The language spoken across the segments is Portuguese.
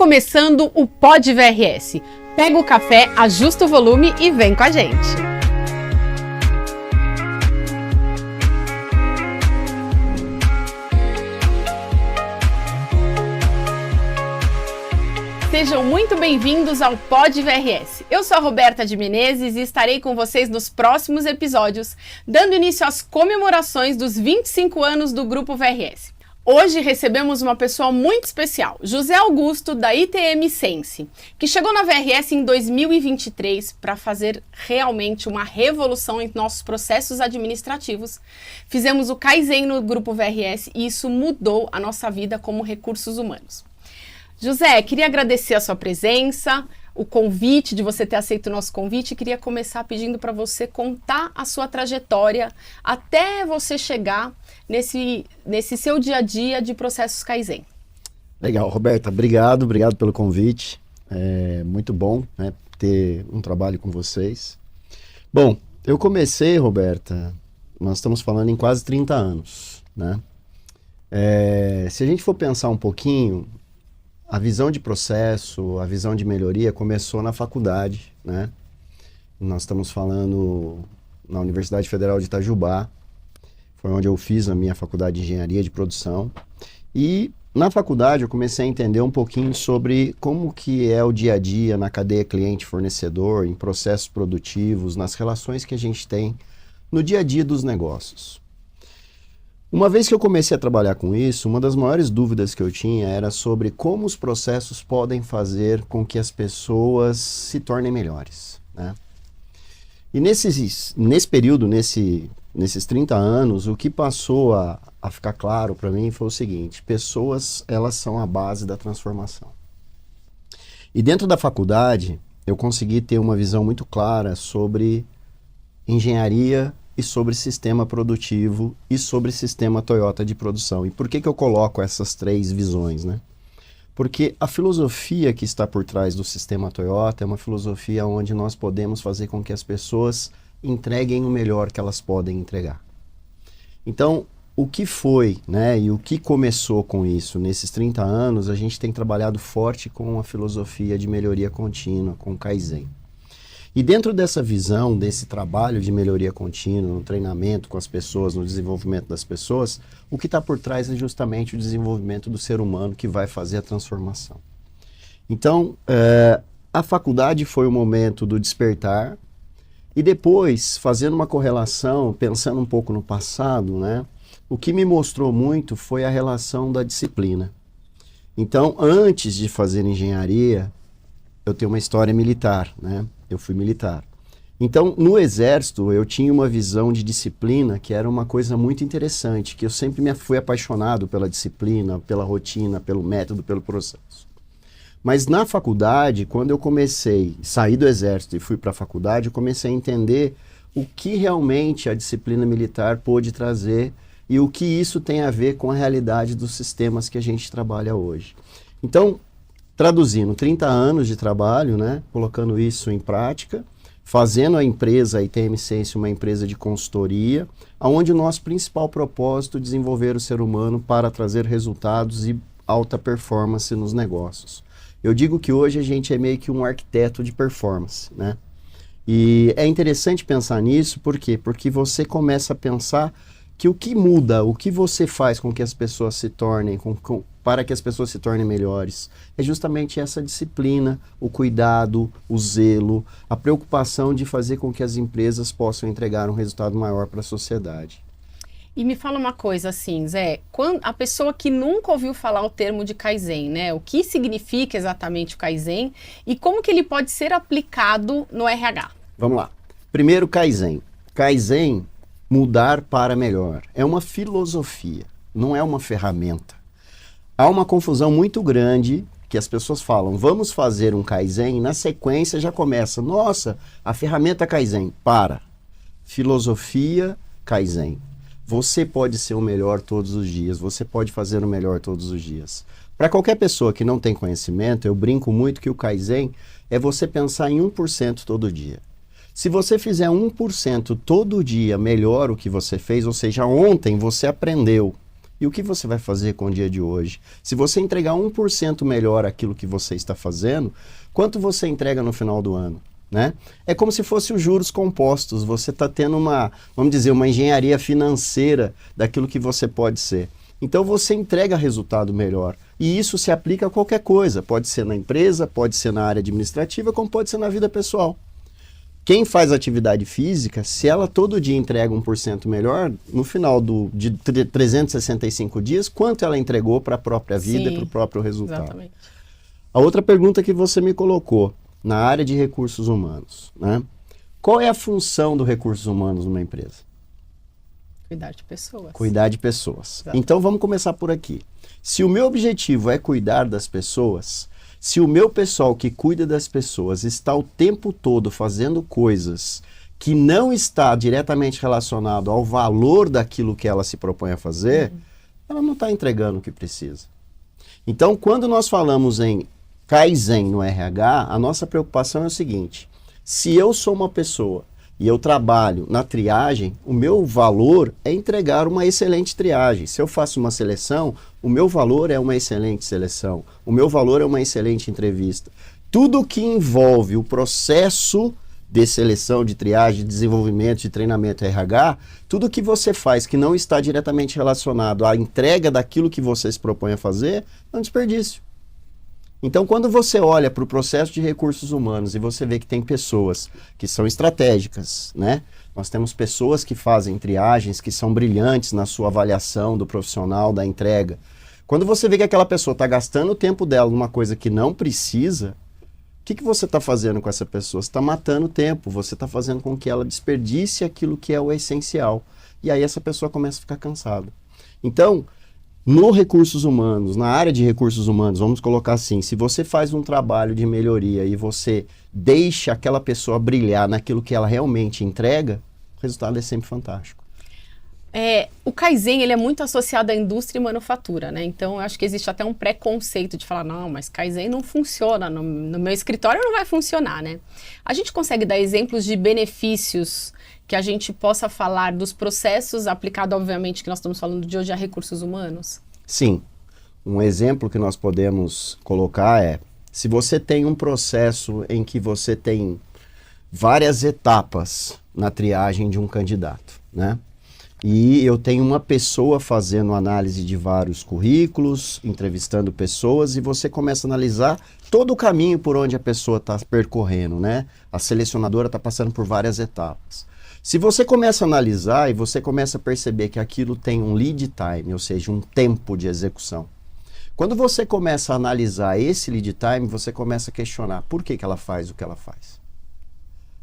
começando o Pod VRS. Pega o café, ajusta o volume e vem com a gente. Sejam muito bem-vindos ao Pod VRS. Eu sou a Roberta de Menezes e estarei com vocês nos próximos episódios, dando início às comemorações dos 25 anos do Grupo VRS. Hoje recebemos uma pessoa muito especial, José Augusto, da ITM Sense, que chegou na VRS em 2023 para fazer realmente uma revolução em nossos processos administrativos. Fizemos o Kaizen no Grupo VRS e isso mudou a nossa vida como recursos humanos. José, queria agradecer a sua presença, o convite, de você ter aceito o nosso convite. Queria começar pedindo para você contar a sua trajetória até você chegar nesse seu dia a dia de processos Kaizen. Legal, Roberta, obrigado pelo convite. É muito bom, né, ter um trabalho com vocês. Bom, eu comecei, Roberta, nós estamos falando em quase 30 anos, né? Se a gente for pensar um pouquinho, a visão de processo, a visão de melhoria começou na faculdade, né? Nós estamos falando na Universidade Federal de Itajubá, foi onde eu fiz a minha faculdade de engenharia de produção. E na faculdade eu comecei a entender um pouquinho sobre como que é o dia a dia na cadeia cliente-fornecedor, em processos produtivos, nas relações que a gente tem no dia a dia dos negócios. Uma vez que eu comecei a trabalhar com isso, uma das maiores dúvidas que eu tinha era sobre como os processos podem fazer com que as pessoas se tornem melhores, né? E nesse período, nesses 30 anos, o que passou a ficar claro para mim foi o seguinte: pessoas, elas são a base da transformação. E dentro da faculdade, eu consegui ter uma visão muito clara sobre engenharia e sobre sistema produtivo e sobre sistema Toyota de produção. E por que eu coloco essas três visões, né? Porque a filosofia que está por trás do sistema Toyota é uma filosofia onde nós podemos fazer com que as pessoas entreguem o melhor que elas podem entregar. Então, o que foi, né, e o que começou com isso? Nesses 30 anos, a gente tem trabalhado forte com a filosofia de melhoria contínua, com o Kaizen. E dentro dessa visão, desse trabalho de melhoria contínua, no treinamento com as pessoas, no desenvolvimento das pessoas, o que está por trás é justamente o desenvolvimento do ser humano que vai fazer a transformação. Então, a faculdade foi o momento do despertar, e depois, fazendo uma correlação, pensando um pouco no passado, né, o que me mostrou muito foi a relação da disciplina. Então, antes de fazer engenharia, eu tenho uma história militar, né? Eu fui militar. Então, no Exército, eu tinha uma visão de disciplina que era uma coisa muito interessante, que eu sempre fui apaixonado pela disciplina, pela rotina, pelo método, pelo processo. Mas na faculdade, quando eu saí do Exército e fui para a faculdade, eu comecei a entender o que realmente a disciplina militar pôde trazer e o que isso tem a ver com a realidade dos sistemas que a gente trabalha hoje. Então, traduzindo 30 anos de trabalho, né, colocando isso em prática, fazendo a empresa, a ITM Sense, uma empresa de consultoria, onde o nosso principal propósito é desenvolver o ser humano para trazer resultados e alta performance nos negócios. Eu digo que hoje a gente é meio que um arquiteto de performance, né? E é interessante pensar nisso, por quê? Porque você começa a pensar que o que muda, o que você faz com que as pessoas se tornem, para que as pessoas se tornem melhores, é justamente essa disciplina, o cuidado, o zelo, a preocupação de fazer com que as empresas possam entregar um resultado maior para a sociedade. E me fala uma coisa assim, Zé, quando a pessoa que nunca ouviu falar o termo de Kaizen, né? O que significa exatamente o Kaizen e como que ele pode ser aplicado no RH? Vamos lá. Primeiro, Kaizen. Kaizen, mudar para melhor. É uma filosofia, não é uma ferramenta. Há uma confusão muito grande que as pessoas falam, vamos fazer um Kaizen, e na sequência já começa, nossa, a ferramenta Kaizen. Para. Filosofia Kaizen. Você pode ser o melhor todos os dias, você pode fazer o melhor todos os dias. Para qualquer pessoa que não tem conhecimento, eu brinco muito que o Kaizen é você pensar em 1% todo dia. Se você fizer 1% todo dia melhor o que você fez, ou seja, ontem você aprendeu E o que você vai fazer com o dia de hoje? Se você entregar 1% melhor aquilo que você está fazendo, quanto você entrega no final do ano? Né? É como se fosse os juros compostos. Você está tendo vamos dizer, uma engenharia financeira daquilo que você pode ser. Então você entrega resultado melhor. E isso se aplica a qualquer coisa. Pode ser na empresa, pode ser na área administrativa, como pode ser na vida pessoal. Quem faz atividade física, se ela todo dia entrega 1% melhor, no final de 365 dias, quanto ela entregou para a própria vida e para o próprio resultado? Exatamente. A outra pergunta que você me colocou, na área de recursos humanos, né? Qual é a função do recursos humanos numa empresa? Cuidar de pessoas. Cuidar de pessoas. Exato. Então vamos começar por aqui. Se o meu objetivo é cuidar das pessoas, se o meu pessoal que cuida das pessoas está o tempo todo fazendo coisas que não está diretamente relacionado ao valor daquilo que ela se propõe a fazer, ela não está entregando o que precisa. Então, quando nós falamos em Kaizen no RH, a nossa preocupação é o seguinte: se eu sou uma pessoa e eu trabalho na triagem, o meu valor é entregar uma excelente triagem. Se eu faço uma seleção, o meu valor é uma excelente seleção. O meu valor é uma excelente entrevista. Tudo que envolve o processo de seleção, de triagem, de desenvolvimento, de treinamento RH, tudo que você faz que não está diretamente relacionado à entrega daquilo que você se propõe a fazer, é um desperdício. Então, quando você olha para o processo de recursos humanos e você vê que tem pessoas que são estratégicas, né? Nós temos pessoas que fazem triagens, que são brilhantes na sua avaliação do profissional, da entrega. Quando você vê que aquela pessoa está gastando o tempo dela numa coisa que não precisa, o que você está fazendo com essa pessoa? Você está matando o tempo, você está fazendo com que ela desperdice aquilo que é o essencial. E aí essa pessoa começa a ficar cansada. Então, no recursos humanos, na área de recursos humanos, vamos colocar assim, se você faz um trabalho de melhoria e você deixa aquela pessoa brilhar naquilo que ela realmente entrega, o resultado é sempre fantástico. O Kaizen, ele é muito associado à indústria e manufatura, né? Então, eu acho que existe até um preconceito de falar, não, mas Kaizen não funciona, no meu escritório não vai funcionar, né? A gente consegue dar exemplos de benefícios que a gente possa falar dos processos aplicados, obviamente, que nós estamos falando de hoje a recursos humanos? Sim. Um exemplo que nós podemos colocar é, se você tem um processo em que você tem várias etapas na triagem de um candidato, né? E eu tenho uma pessoa fazendo análise de vários currículos, entrevistando pessoas, e você começa a analisar todo o caminho por onde a pessoa está percorrendo, né? A selecionadora está passando por várias etapas. Se você começa a analisar e você começa a perceber que aquilo tem um lead time, ou seja, um tempo de execução. Quando você começa a analisar esse lead time, você começa a questionar por que ela faz o que ela faz.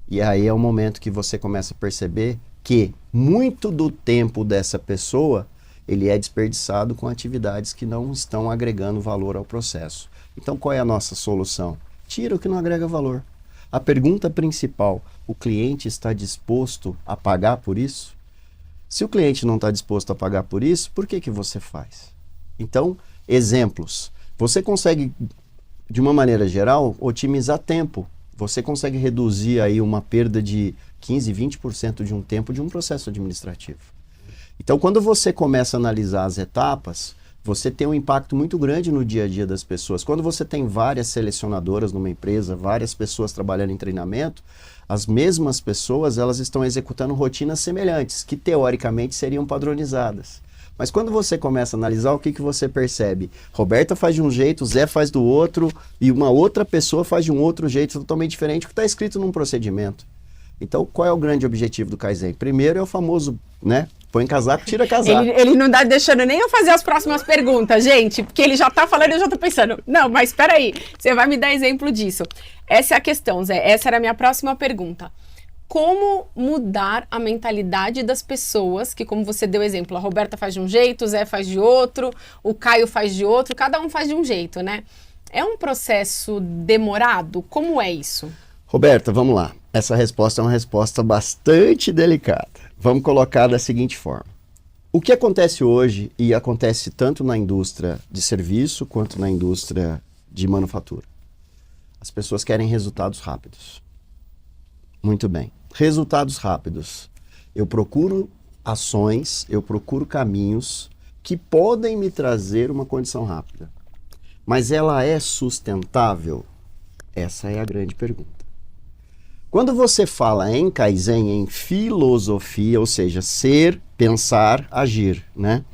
E aí é o momento que você começa a perceber que muito do tempo dessa pessoa, ele é desperdiçado com atividades que não estão agregando valor ao processo. Então, qual é a nossa solução? Tira o que não agrega valor. A pergunta principal, o cliente está disposto a pagar por isso? Se o cliente não está disposto a pagar por isso, por que você faz? Então, exemplos. Você consegue, de uma maneira geral, otimizar tempo. Você consegue reduzir aí uma perda de 15, 20% de um tempo de um processo administrativo. Então, quando você começa a analisar as etapas, você tem um impacto muito grande no dia a dia das pessoas. Quando você tem várias selecionadoras numa empresa, várias pessoas trabalhando em treinamento, as mesmas pessoas, elas estão executando rotinas semelhantes, que teoricamente seriam padronizadas. Mas quando você começa a analisar, o que você percebe? Roberta faz de um jeito, Zé faz do outro, e uma outra pessoa faz de um outro jeito totalmente diferente, do que está escrito num procedimento. Então, qual é o grande objetivo do Kaizen? Primeiro é o famoso, né? Põe casaco, tira casaco. Ele não tá deixando nem eu fazer as próximas perguntas, gente, porque ele já tá falando e eu já tô pensando, não, mas espera aí, você vai me dar exemplo disso. Essa é a questão, Zé, essa era a minha próxima pergunta. Como mudar a mentalidade das pessoas, que como você deu exemplo, a Roberta faz de um jeito, o Zé faz de outro, o Caio faz de outro, cada um faz de um jeito, né? É um processo demorado? Como é isso? Roberta, vamos lá. Essa resposta é uma resposta bastante delicada. Vamos colocar da seguinte forma. O que acontece hoje, e acontece tanto na indústria de serviço quanto na indústria de manufatura? As pessoas querem resultados rápidos. Muito bem. Resultados rápidos. Eu procuro ações, eu procuro caminhos que podem me trazer uma condição rápida. Mas ela é sustentável? Essa é a grande pergunta. Quando você fala em Kaizen, em filosofia, ou seja, ser, pensar, agir, né?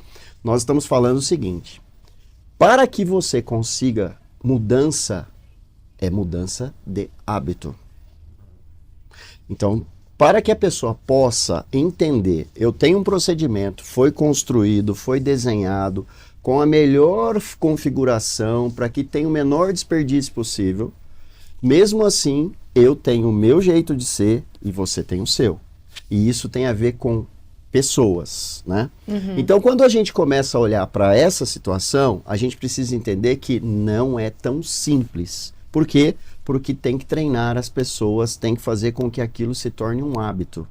Nós estamos falando o seguinte: para que você consiga mudança, é mudança de hábito. Então, para que a pessoa possa entender, eu tenho um procedimento, foi construído, foi desenhado com a melhor configuração para que tenha o menor desperdício possível. Mesmo assim, eu tenho o meu jeito de ser e você tem o seu. E isso tem a ver com pessoas, né? Então, quando a gente começa a olhar para essa situação, a gente precisa entender que não é tão simples. Por quê? Porque tem que treinar as pessoas, tem que fazer com que aquilo se torne um hábito.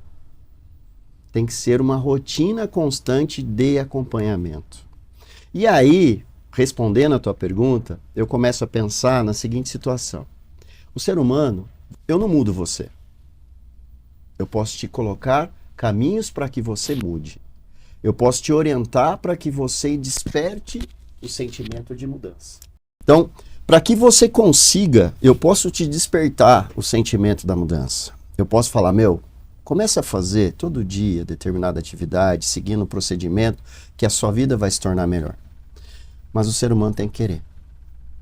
Tem que ser uma rotina constante de acompanhamento. E aí, respondendo a tua pergunta, eu começo a pensar na seguinte situação. O ser humano, eu não mudo você. Eu posso te colocar caminhos para que você mude. Eu posso te orientar para que você desperte o sentimento de mudança. Então, para que você consiga, eu posso te despertar o sentimento da mudança. Eu posso falar, começa a fazer todo dia determinada atividade, seguindo o procedimento, que a sua vida vai se tornar melhor. Mas o ser humano tem que querer.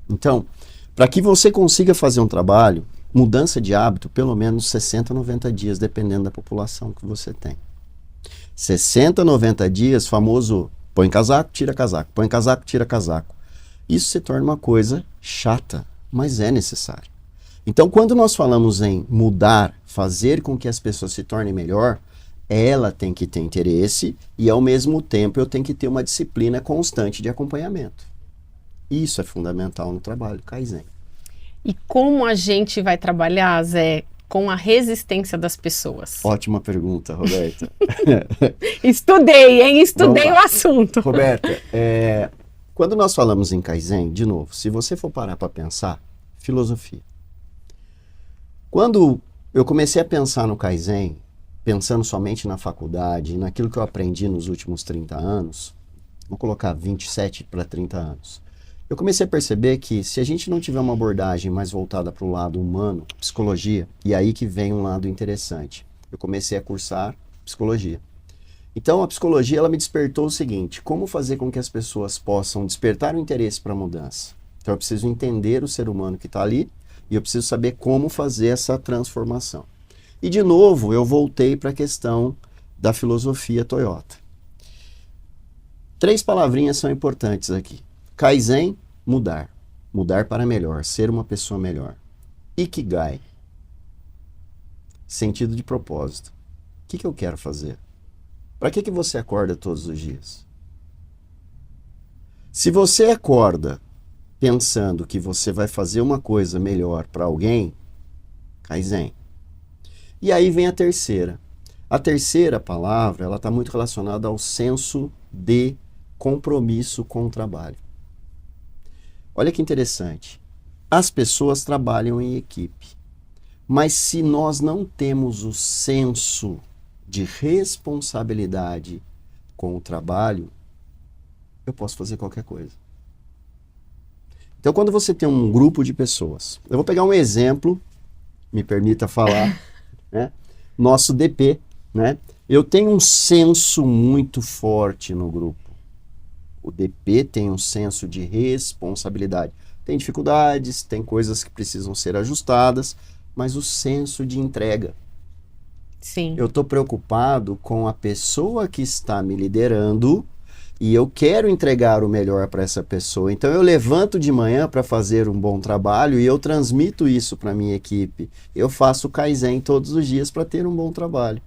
Então, para que você consiga fazer um trabalho, mudança de hábito, pelo menos 60, 90 dias, dependendo da população que você tem. 60, 90 dias, famoso, põe casaco, tira casaco, põe casaco, tira casaco. Isso se torna uma coisa chata, mas é necessário. Então, quando nós falamos em mudar, fazer com que as pessoas se tornem melhor, ela tem que ter interesse e, ao mesmo tempo, eu tenho que ter uma disciplina constante de acompanhamento. Isso é fundamental no trabalho Kaizen. E como a gente vai trabalhar, Zé, com a resistência das pessoas? Ótima pergunta, Roberta. Estudei, hein? Estudei o assunto. Roberta, quando nós falamos em Kaizen, de novo, se você for parar para pensar, filosofia. Quando eu comecei a pensar no Kaizen, pensando somente na faculdade, naquilo que eu aprendi nos últimos 30 anos, vou colocar 27 para 30 anos, eu comecei a perceber que se a gente não tiver uma abordagem mais voltada para o lado humano, psicologia, e aí que vem um lado interessante. Eu comecei a cursar psicologia. Então a psicologia ela me despertou o seguinte: como fazer com que as pessoas possam despertar o interesse para a mudança? Então eu preciso entender o ser humano que está ali e eu preciso saber como fazer essa transformação. E de novo eu voltei para a questão da filosofia Toyota. 3 palavrinhas são importantes aqui. Kaizen, mudar. Mudar para melhor, ser uma pessoa melhor. Ikigai, sentido de propósito. O que eu quero fazer? Para que você acorda todos os dias? Se você acorda pensando que você vai fazer uma coisa melhor para alguém, Kaizen. E aí vem a terceira. A terceira palavra, ela está muito relacionada ao senso de compromisso com o trabalho. Olha que interessante. As pessoas trabalham em equipe. Mas se nós não temos o senso de responsabilidade com o trabalho, eu posso fazer qualquer coisa. Então, quando você tem um grupo de pessoas, eu vou pegar um exemplo, me permita falar, né? Nosso DP, né? Eu tenho um senso muito forte no grupo. O DP tem um senso de responsabilidade. Tem dificuldades, tem coisas que precisam ser ajustadas, mas o senso de entrega. Sim. Eu estou preocupado com a pessoa que está me liderando e eu quero entregar o melhor para essa pessoa. Então eu levanto de manhã para fazer um bom trabalho e eu transmito isso para a minha equipe. Eu faço Kaizen todos os dias para ter um bom trabalho.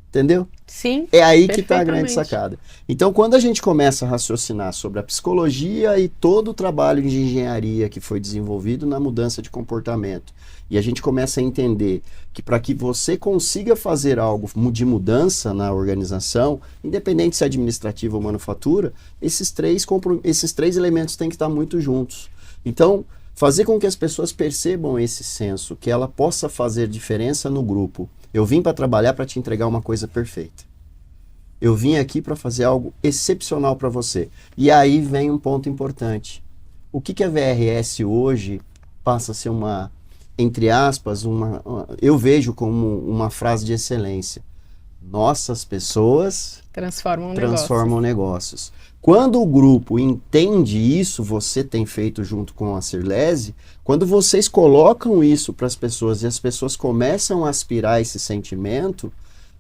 Entendeu? Sim. É aí que está a grande sacada. Então, quando a gente começa a raciocinar sobre a psicologia e todo o trabalho de engenharia que foi desenvolvido na mudança de comportamento, e a gente começa a entender que para que você consiga fazer algo de mudança na organização, independente se é administrativa ou manufatura, esses três elementos têm que estar muito juntos. Então, fazer com que as pessoas percebam esse senso, que ela possa fazer diferença no grupo. Eu vim para trabalhar para te entregar uma coisa perfeita. Eu vim aqui para fazer algo excepcional para você. E aí vem um ponto importante. O que a VRS hoje passa a ser uma, entre aspas, eu vejo como uma frase de excelência. Nossas pessoas transformam negócios. Quando o grupo entende isso, você tem feito junto com a Cirlese, quando vocês colocam isso para as pessoas e as pessoas começam a aspirar esse sentimento,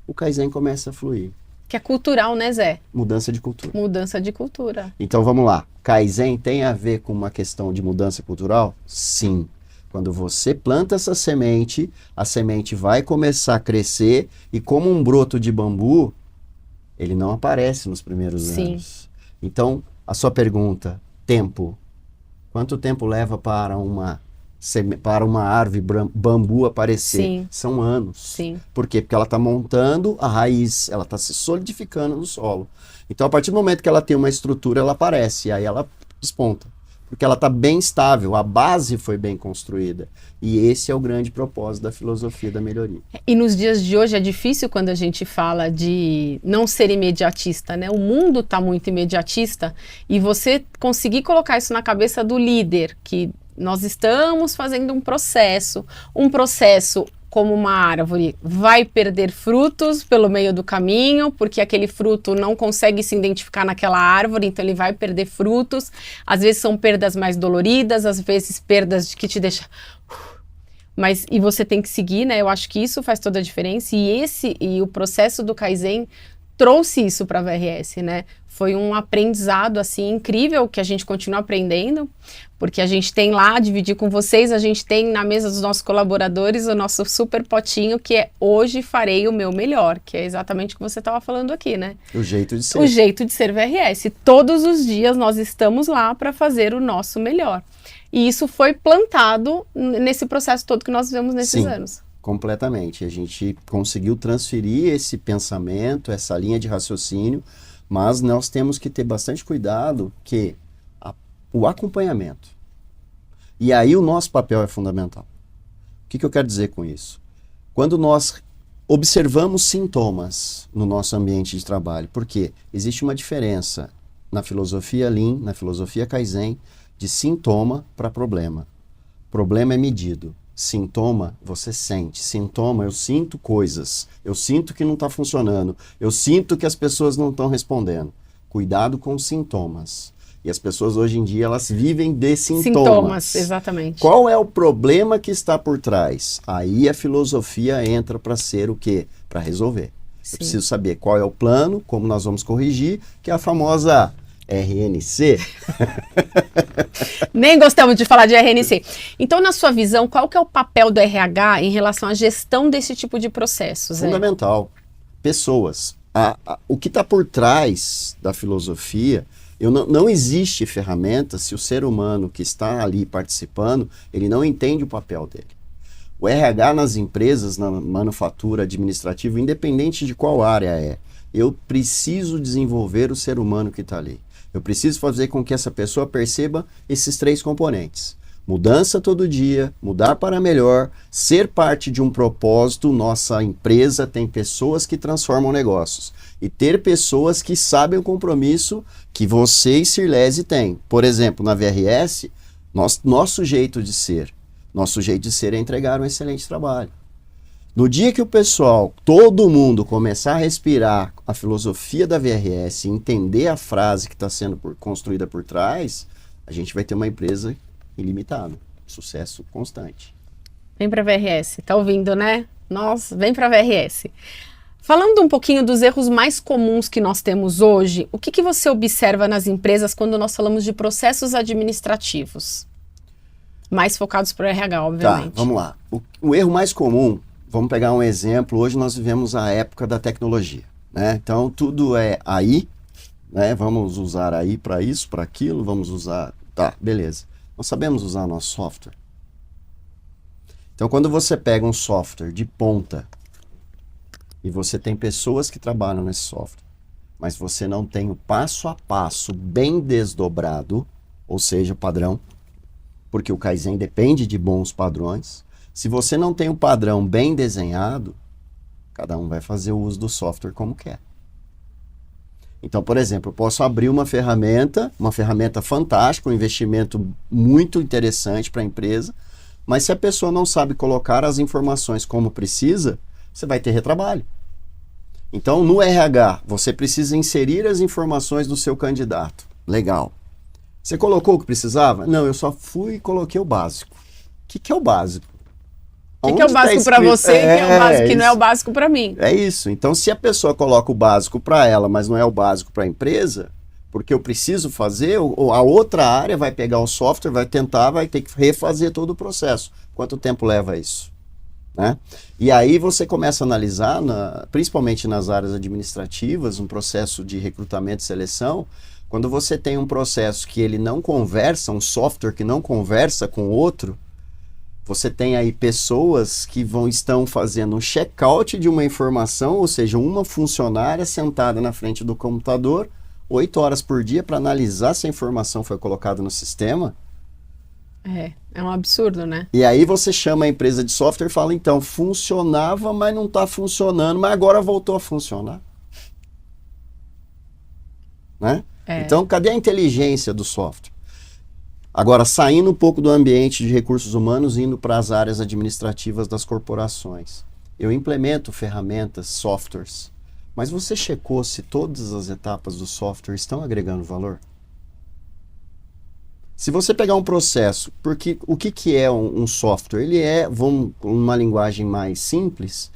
o Kaizen começa a fluir. Que é cultural, né, Zé? Mudança de cultura. Mudança de cultura. Então vamos lá. Kaizen tem a ver com uma questão de mudança cultural? Sim. Quando você planta essa semente, a semente vai começar a crescer e como um broto de bambu, ele não aparece nos primeiros anos. Então, a sua pergunta, tempo. Quanto tempo leva para uma árvore bambu aparecer? Sim. São anos. Sim. Por quê? Porque ela está montando a raiz, ela está se solidificando no solo. Então, a partir do momento que ela tem uma estrutura, ela aparece, e aí ela desponta. Porque ela está bem estável, a base foi bem construída. E esse é o grande propósito da filosofia da melhoria. E nos dias de hoje é difícil quando a gente fala de não ser imediatista, né? O mundo está muito imediatista e você conseguir colocar isso na cabeça do líder, que nós estamos fazendo um processo como uma árvore vai perder frutos pelo meio do caminho, porque aquele fruto não consegue se identificar naquela árvore, então ele vai perder frutos. Às vezes são perdas mais doloridas, às vezes perdas que te deixam... E você tem que seguir, né? Eu acho que isso faz toda a diferença. E o processo do Kaizen trouxe isso para a VRS, né? Foi um aprendizado, assim, incrível, que a gente continua aprendendo, porque a gente tem lá, dividir com vocês, a gente tem na mesa dos nossos colaboradores o nosso super potinho, que é hoje farei o meu melhor, que é exatamente o que você estava falando aqui, né? O jeito de ser. O jeito de ser VRS. Todos os dias nós estamos lá para fazer o nosso melhor. E isso foi plantado nesse processo todo que nós vivemos nesses anos. Completamente. A gente conseguiu transferir esse pensamento, essa linha de raciocínio, mas nós temos que ter bastante cuidado que o acompanhamento. E aí o nosso papel é fundamental. O que eu quero dizer com isso? Quando nós observamos sintomas no nosso ambiente de trabalho, porque existe uma diferença na filosofia Lean, na filosofia Kaizen, de sintoma para problema. Problema é medido. Sintoma, você sente. Sintoma, eu sinto coisas. Eu sinto que não está funcionando. Eu sinto que as pessoas não estão respondendo. Cuidado com os sintomas. E as pessoas hoje em dia, elas vivem de sintomas. Sintomas, exatamente. Qual é o problema que está por trás? Aí a filosofia entra para ser o quê? Para resolver. Eu preciso saber qual é o plano, como nós vamos corrigir, que é a famosa... RNC? Nem gostamos de falar de RNC. Então, na sua visão, qual que é o papel do RH em relação à gestão desse tipo de processos? Fundamental. Pessoas. O que está por trás da filosofia, não existe ferramenta se o ser humano que está ali participando, ele não entende o papel dele. O RH nas empresas, na manufatura administrativa, independente de qual área é, eu preciso desenvolver o ser humano que está ali. Eu preciso fazer com que essa pessoa perceba esses 3 componentes. Mudança todo dia, mudar para melhor, ser parte de um propósito. Nossa empresa tem pessoas que transformam negócios. E ter pessoas que sabem o compromisso que você e Cirlese têm. Por exemplo, na VRS, nosso jeito de ser é entregar um excelente trabalho. No dia que o pessoal, todo mundo começar a respirar a filosofia da VRS, entender a frase que está sendo construída por trás, a gente vai ter uma empresa ilimitada, sucesso constante. Vem para a VRS, tá ouvindo, né? Nossa, vem para a VRS. Falando um pouquinho dos erros mais comuns que nós temos hoje, o que você observa nas empresas quando nós falamos de processos administrativos? Mais focados para o RH, obviamente. Tá, vamos lá. O erro mais comum... Vamos pegar um exemplo, hoje nós vivemos a época da tecnologia, né? Então tudo é AI, né? Vamos usar AI para isso, para aquilo, vamos usar... Tá, beleza. Nós sabemos usar nosso software. Então quando você pega um software de ponta e você tem pessoas que trabalham nesse software, mas você não tem o passo a passo bem desdobrado, ou seja, padrão, porque o Kaizen depende de bons padrões. Se você não tem um padrão bem desenhado, cada um vai fazer o uso do software como quer. Então, por exemplo, eu posso abrir uma ferramenta fantástica, um investimento muito interessante para a empresa, mas se a pessoa não sabe colocar as informações como precisa, você vai ter retrabalho. Então, no RH, você precisa inserir as informações do seu candidato. Legal. Você colocou o que precisava? Não, eu só fui e coloquei o básico. O que é o básico? O que é o básico para você e o que é o básico que não é o básico para mim? É isso. Então, se a pessoa coloca o básico para ela, mas não é o básico para a empresa, porque eu preciso fazer, ou a outra área vai pegar o software, vai ter que refazer todo o processo. Quanto tempo leva isso? Né? E aí você começa a analisar, principalmente nas áreas administrativas, um processo de recrutamento e seleção, quando você tem um processo que ele não conversa, um software que não conversa com o outro, você tem aí pessoas que estão fazendo um check-out de uma informação, ou seja, uma funcionária sentada na frente do computador, 8 horas por dia para analisar se a informação foi colocada no sistema. É um absurdo, né? E aí você chama a empresa de software e fala, então, funcionava, mas não está funcionando, mas agora voltou a funcionar. Né? Então, cadê a inteligência do software? Agora, saindo um pouco do ambiente de recursos humanos, indo para as áreas administrativas das corporações. Eu implemento ferramentas, softwares, mas você checou se todas as etapas do software estão agregando valor? Se você pegar um processo, porque o que é um software? Ele é, uma linguagem mais simples,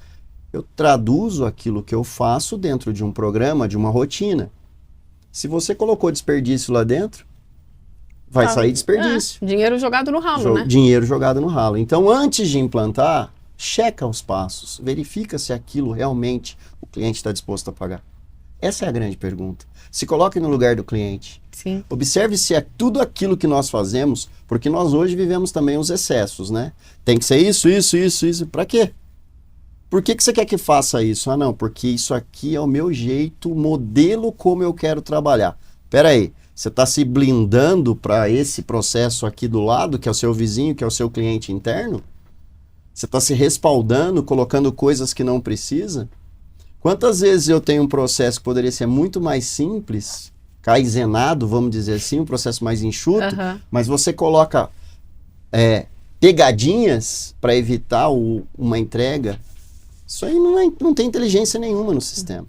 eu traduzo aquilo que eu faço dentro de um programa, de uma rotina. Se você colocou desperdício lá dentro, vai sair desperdício. Dinheiro jogado no ralo, né? Dinheiro jogado no ralo. Então, antes de implantar, checa os passos, verifica se aquilo realmente o cliente está disposto a pagar. Essa é a grande pergunta. Se coloque no lugar do cliente. Sim. Observe se é tudo aquilo que nós fazemos, porque nós hoje vivemos também os excessos, né? Tem que ser isso. Para quê? Por que você quer que faça isso? Ah, não, porque isso aqui é o meu jeito, o modelo como eu quero trabalhar. Pera aí, você está se blindando para esse processo aqui do lado, que é o seu vizinho, que é o seu cliente interno? Você está se respaldando, colocando coisas que não precisa? Quantas vezes eu tenho um processo que poderia ser muito mais simples, kaizenado, vamos dizer assim, um processo mais enxuto, mas você coloca pegadinhas para evitar uma entrega. Isso aí não tem inteligência nenhuma no sistema.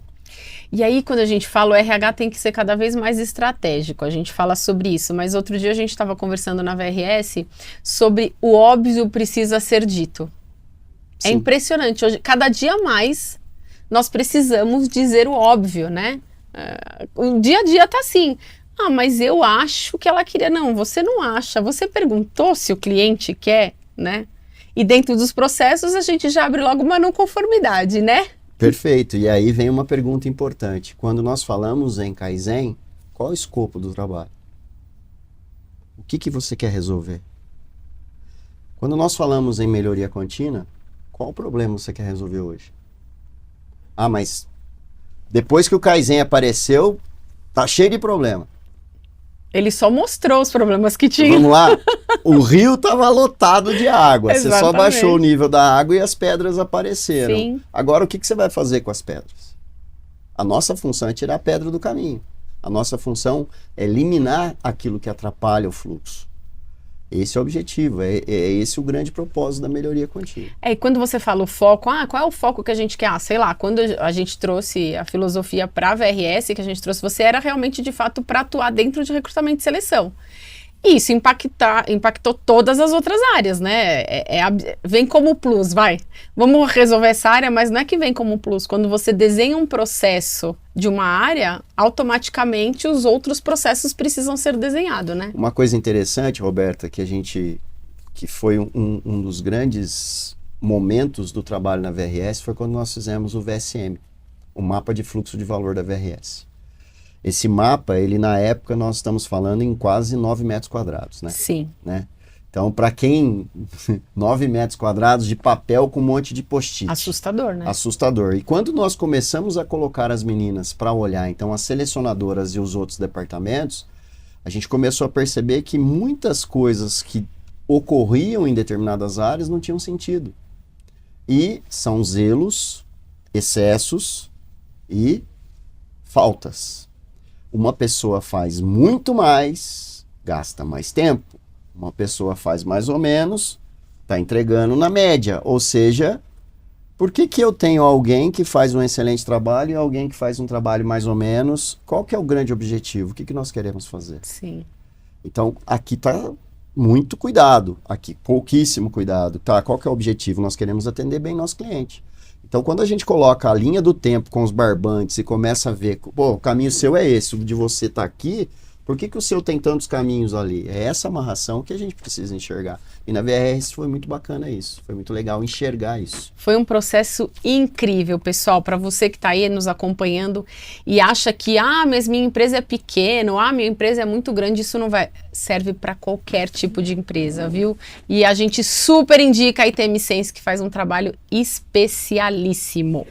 E aí, quando a gente fala, o RH tem que ser cada vez mais estratégico. A gente fala sobre isso, mas outro dia a gente estava conversando na VRS sobre o óbvio precisa ser dito. Sim. É impressionante. Hoje, cada dia mais, nós precisamos dizer o óbvio, né? O dia a dia tá assim. Ah, mas eu acho que ela queria. Não, você não acha. Você perguntou se o cliente quer, né? E dentro dos processos a gente já abre logo uma não conformidade, né? Perfeito. E aí vem uma pergunta importante. Quando nós falamos em Kaizen, qual é o escopo do trabalho? O que você quer resolver? Quando nós falamos em melhoria contínua, qual o problema você quer resolver hoje? Ah, mas depois que o Kaizen apareceu, tá cheio de problema. Ele só mostrou os problemas que tinha. Vamos lá? O rio estava lotado de água. Exatamente. Você só baixou o nível da água e as pedras apareceram. Sim. Agora, o que você vai fazer com as pedras? A nossa função é tirar a pedra do caminho. A nossa função é eliminar aquilo que atrapalha o fluxo. Esse é o objetivo, é esse o grande propósito da melhoria contínua. E quando você fala o foco, qual é o foco que a gente quer? Sei lá, quando a gente trouxe a filosofia para a VRS, que a gente trouxe, você era realmente, de fato, para atuar dentro de recrutamento e seleção. E isso impactou todas as outras áreas, né? Vem como plus, vai. Vamos resolver essa área, mas não é que vem como plus. Quando você desenha um processo de uma área, automaticamente os outros processos precisam ser desenhados, né? Uma coisa interessante, Roberta, que foi um dos grandes momentos do trabalho na VRS, foi quando nós fizemos o VSM, o mapa de fluxo de valor da VRS. Esse mapa, ele na época, nós estamos falando em quase 9 metros quadrados, né? Sim. Né? Então, para quem... 9 metros quadrados de papel com um monte de post-it. Assustador, né? Assustador. E quando nós começamos a colocar as meninas para olhar, então, as selecionadoras e os outros departamentos, a gente começou a perceber que muitas coisas que ocorriam em determinadas áreas não tinham sentido. E são zelos, excessos e faltas. Uma pessoa faz muito mais, gasta mais tempo. Uma pessoa faz mais ou menos, está entregando na média. Ou seja, por que que eu tenho alguém que faz um excelente trabalho e alguém que faz um trabalho mais ou menos? Qual que é o grande objetivo? O que que nós queremos fazer? Sim. Então, aqui está muito cuidado, aqui pouquíssimo cuidado, tá? Qual que é o objetivo? Nós queremos atender bem nosso cliente. Então, quando a gente coloca a linha do tempo com os barbantes e começa a ver, pô, o caminho seu é esse, o de você tá aqui, por que que o seu tem tantos caminhos ali? É essa amarração que a gente precisa enxergar. E na VRS foi muito bacana isso, foi muito legal enxergar isso. Foi um processo incrível, pessoal, para você que está aí nos acompanhando e acha que, mas minha empresa é pequena, minha empresa é muito grande, isso não vai... Serve para qualquer tipo de empresa, viu? E a gente super indica a ITM Sense, que faz um trabalho especialíssimo.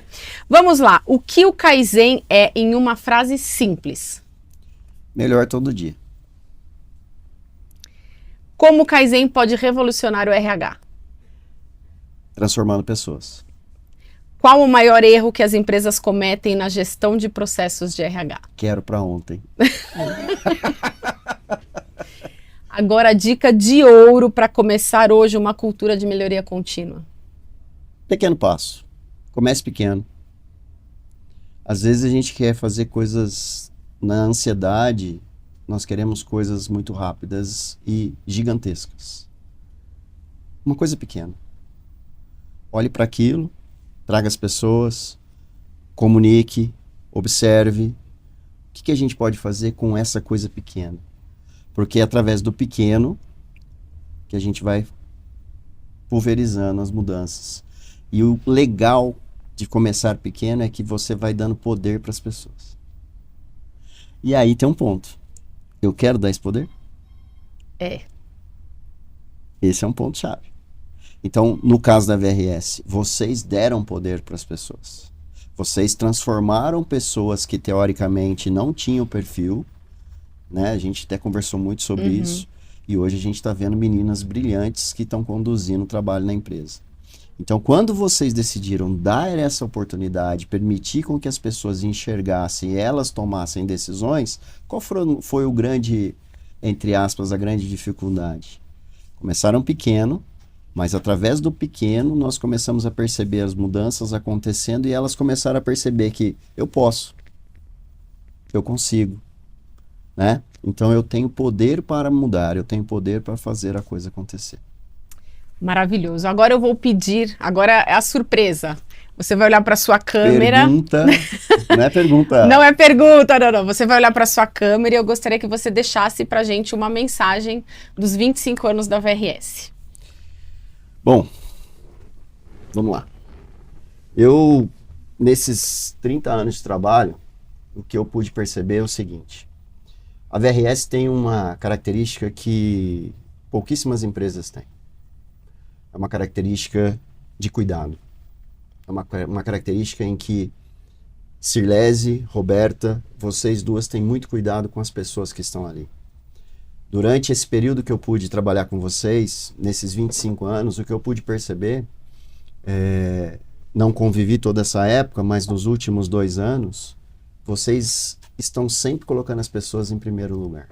Vamos lá, o que o Kaizen é em uma frase simples? Melhor todo dia. Como o Kaizen pode revolucionar o RH? Transformando pessoas. Qual o maior erro que as empresas cometem na gestão de processos de RH? Quero para ontem. Agora, a dica de ouro para começar hoje uma cultura de melhoria contínua. Pequeno passo. Comece pequeno. Às vezes a gente quer fazer coisas na ansiedade, nós queremos coisas muito rápidas e gigantescas. Uma coisa pequena. Olhe para aquilo, traga as pessoas, comunique, observe. O que a gente pode fazer com essa coisa pequena? Porque é através do pequeno que a gente vai pulverizando as mudanças. E o legal de começar pequeno é que você vai dando poder para as pessoas. E aí tem um ponto. Eu quero dar esse poder? Esse é um ponto-chave. Então, no caso da VRS, vocês deram poder para as pessoas. Vocês transformaram pessoas que teoricamente não tinham perfil, né? A gente até conversou muito sobre isso. E hoje a gente está vendo meninas brilhantes que estão conduzindo o trabalho na empresa. Então, quando vocês decidiram dar essa oportunidade, permitir com que as pessoas enxergassem e elas tomassem decisões, qual foi o grande, entre aspas, a grande dificuldade? Começaram pequeno, mas através do pequeno nós começamos a perceber as mudanças acontecendo e elas começaram a perceber que eu posso, eu consigo, né? Então eu tenho poder para mudar, eu tenho poder para fazer a coisa acontecer. Maravilhoso. Agora eu vou pedir, agora é a surpresa. Você vai olhar para sua câmera. Pergunta, não é pergunta. Não é pergunta, não. Você vai olhar para sua câmera e eu gostaria que você deixasse para a gente uma mensagem dos 25 anos da VRS. Bom, vamos lá. Eu, nesses 30 anos de trabalho, o que eu pude perceber é o seguinte. A VRS tem uma característica que pouquíssimas empresas têm. É uma característica de cuidado. É uma característica em que Cirlese, Roberta, vocês duas têm muito cuidado com as pessoas que estão ali. Durante esse período que eu pude trabalhar com vocês, nesses 25 anos, o que eu pude perceber, não convivi toda essa época, mas nos últimos 2 anos, vocês estão sempre colocando as pessoas em primeiro lugar.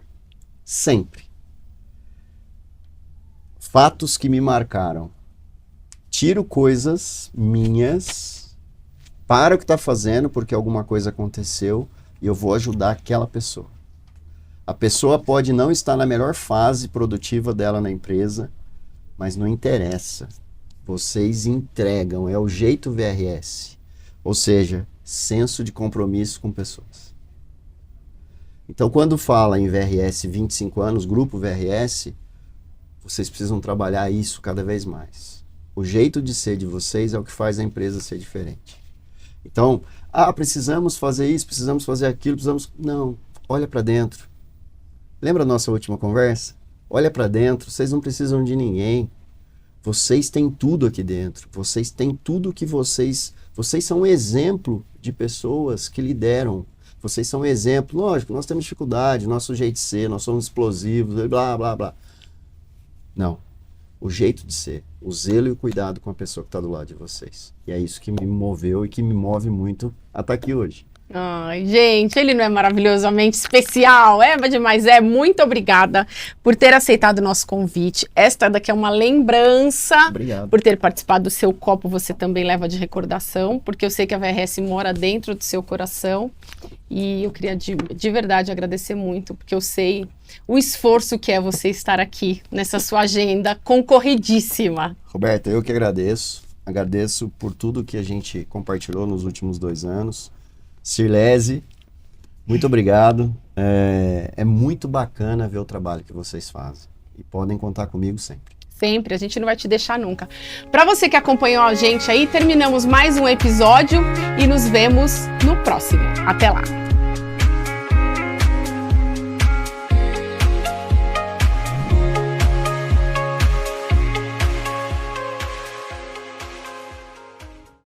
Sempre. Fatos que me marcaram. Tiro coisas minhas, para o que está fazendo, porque alguma coisa aconteceu, e eu vou ajudar aquela pessoa. A pessoa pode não estar na melhor fase produtiva dela na empresa, mas não interessa. Vocês entregam, é o jeito VRS. Ou seja, senso de compromisso com pessoas. Então, quando fala em VRS 25 anos, grupo VRS, vocês precisam trabalhar isso cada vez mais. O jeito de ser de vocês é o que faz a empresa ser diferente. Então, precisamos fazer isso, precisamos fazer aquilo, precisamos... Não, olha para dentro. Lembra a nossa última conversa? Olha para dentro, vocês não precisam de ninguém. Vocês têm tudo aqui dentro. Vocês têm tudo que vocês... Vocês são um exemplo de pessoas que lideram. Vocês são um exemplo. Lógico, nós temos dificuldade, nosso jeito de ser, nós somos explosivos, blá, blá, blá. Não. O jeito de ser, o zelo e o cuidado com a pessoa que está do lado de vocês. E é isso que me moveu e que me move muito até aqui hoje. Ai, gente, ele não é maravilhosamente especial? É, mas demais. Muito obrigada por ter aceitado o nosso convite. Esta daqui é uma lembrança. Obrigado. Por ter participado do seu copo, você também leva de recordação, porque eu sei que a VRS mora dentro do seu coração. E eu queria de verdade agradecer muito, porque eu sei o esforço que é você estar aqui nessa sua agenda concorridíssima. Roberta, eu que agradeço. Agradeço por tudo que a gente compartilhou nos últimos 2 anos. Cirlese, muito obrigado. É muito bacana ver o trabalho que vocês fazem. E podem contar comigo sempre. Sempre, a gente não vai te deixar nunca. Para você que acompanhou a gente aí, terminamos mais um episódio e nos vemos no próximo. Até lá!